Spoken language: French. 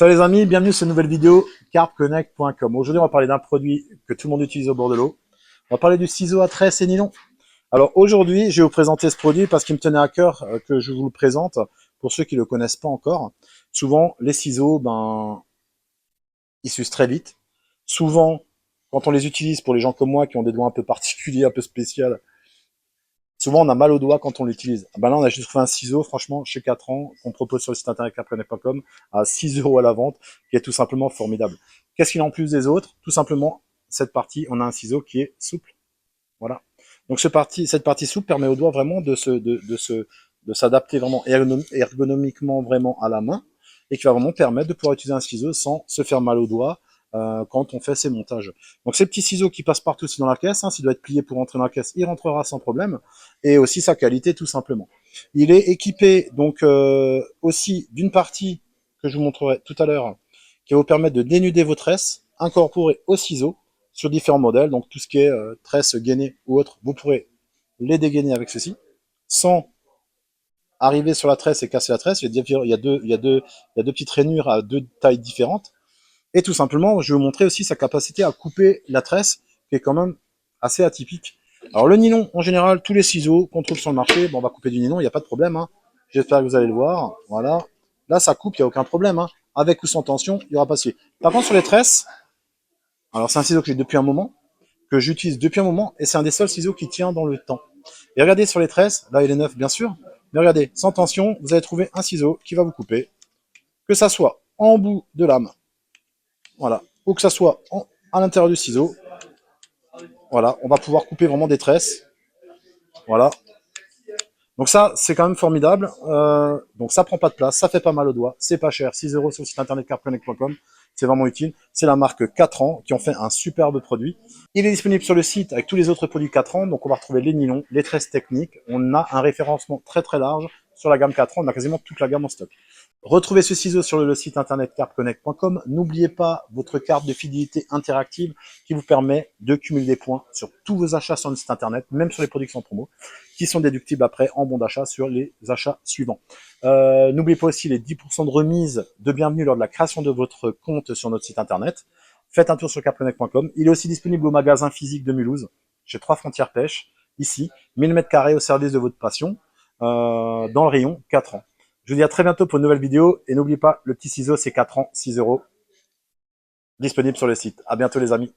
Salut les amis, bienvenue sur une nouvelle vidéo carpconnect.com. Aujourd'hui, on va parler d'un produit que tout le monde utilise au bord de l'eau. On va parler du ciseau à tresse et nylon. Alors aujourd'hui, je vais vous présenter ce produit parce qu'il me tenait à cœur que je vous le présente pour ceux qui ne le connaissent pas encore. Souvent, les ciseaux, ils s'usent très vite. Souvent, quand on les utilise pour les gens comme moi qui ont des doigts un peu particuliers, un peu spéciaux, souvent on a mal aux doigts quand on l'utilise. Là, on a juste trouvé un ciseau, franchement, chez 4 ans, qu'on propose sur le site internet carpconnect.com à 6 € à la vente, qui est tout simplement formidable. Qu'est-ce qu'il a en plus des autres? Tout simplement, cette partie, on a un ciseau qui est souple. Voilà. Donc cette partie souple permet aux doigts vraiment de s'adapter vraiment ergonomiquement vraiment à la main et qui va vraiment permettre de pouvoir utiliser un ciseau sans se faire mal aux doigts quand on fait ses montages. Donc ces petits ciseaux qui passent partout aussi dans la caisse, s'il doit être plié pour rentrer dans la caisse, il rentrera sans problème, et aussi sa qualité tout simplement. Il est équipé donc aussi d'une partie que je vous montrerai tout à l'heure, qui va vous permettre de dénuder vos tresses, incorporées au ciseau, sur différents modèles, donc tout ce qui est tresse gainée ou autre, vous pourrez les dégainer avec ceci, sans arriver sur la tresse et casser la tresse. Il y a deux petites rainures à deux tailles différentes. Et tout simplement, je vais vous montrer aussi sa capacité à couper la tresse, qui est quand même assez atypique. Alors le nylon, en général, tous les ciseaux qu'on trouve sur le marché, on va couper du nylon, il n'y a pas de problème. J'espère que vous allez le voir. Voilà. Là, ça coupe, il n'y a aucun problème. Avec ou sans tension, il n'y aura pas de souci. Par contre, sur les tresses, alors c'est un ciseau que j'ai depuis un moment, que j'utilise depuis un moment, et c'est un des seuls ciseaux qui tient dans le temps. Et regardez sur les tresses, là il est neuf bien sûr, mais regardez, sans tension, vous allez trouver un ciseau qui va vous couper, que ça soit en bout de lame, voilà, ou que ça soit à l'intérieur du ciseau, voilà, on va pouvoir couper vraiment des tresses, voilà. Donc ça, c'est quand même formidable. Donc ça prend pas de place, ça fait pas mal aux doigts, c'est pas cher, 6 € sur le site internet carpconnect.com, c'est vraiment utile. C'est la marque 4 ans qui ont fait un superbe produit. Il est disponible sur le site avec tous les autres produits 4 ans, donc on va retrouver les nylons, les tresses techniques. On a un référencement très très large sur la gamme 4 ans, on a quasiment toute la gamme en stock. Retrouvez ce ciseau sur le site internet carpconnect.com. N'oubliez pas votre carte de fidélité interactive qui vous permet de cumuler des points sur tous vos achats sur le site internet, même sur les produits en promo, qui sont déductibles après en bon d'achat sur les achats suivants. N'oubliez pas aussi les 10% de remise de bienvenue lors de la création de votre compte sur notre site internet. Faites un tour sur carpconnect.com. Il est aussi disponible au magasin physique de Mulhouse, chez 3 Frontières Pêche, ici, 1000 m² au service de votre passion, dans le rayon 4 ans. Je vous dis à très bientôt pour une nouvelle vidéo, et n'oubliez pas, le petit ciseau c'est 4 ans, 6 €, disponible sur le site. À bientôt les amis.